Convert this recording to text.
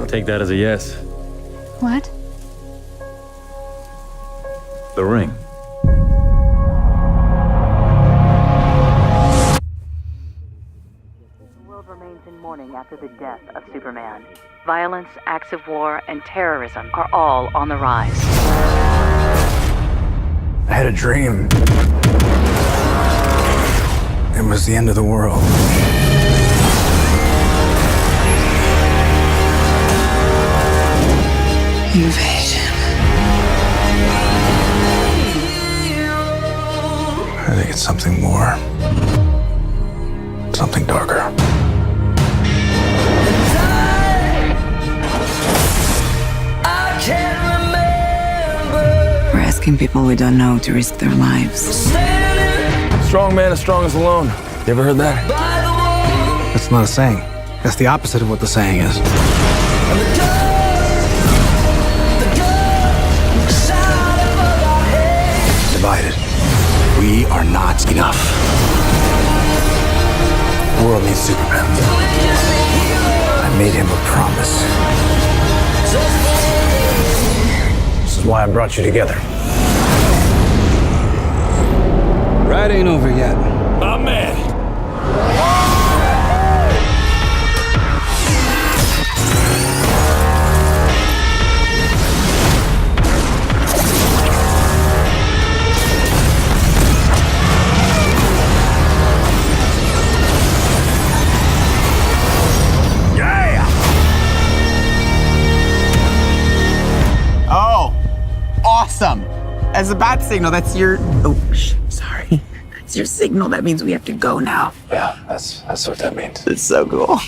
I'll take that as a yes. What? The ring. The world remains in mourning after the death of Superman. Violence, acts of war, and terrorism are all on the rise. I had a dream. It was the end of the world. Invasion. I think it's something more. Something darker. We're asking people we don't know to risk their lives. Strong man is strongest alone. You ever heard that? That's not a saying. That's the opposite of what the saying is. Divided. We are not enough. The world needs Superman. I made him a promise. This is why I brought you together. Ride ain't over yet. My man. Oh, awesome. As a bat signal, that's your... Oh, sorry. That's your signal. That means we have to go now. Yeah, that's what that means. It's so cool.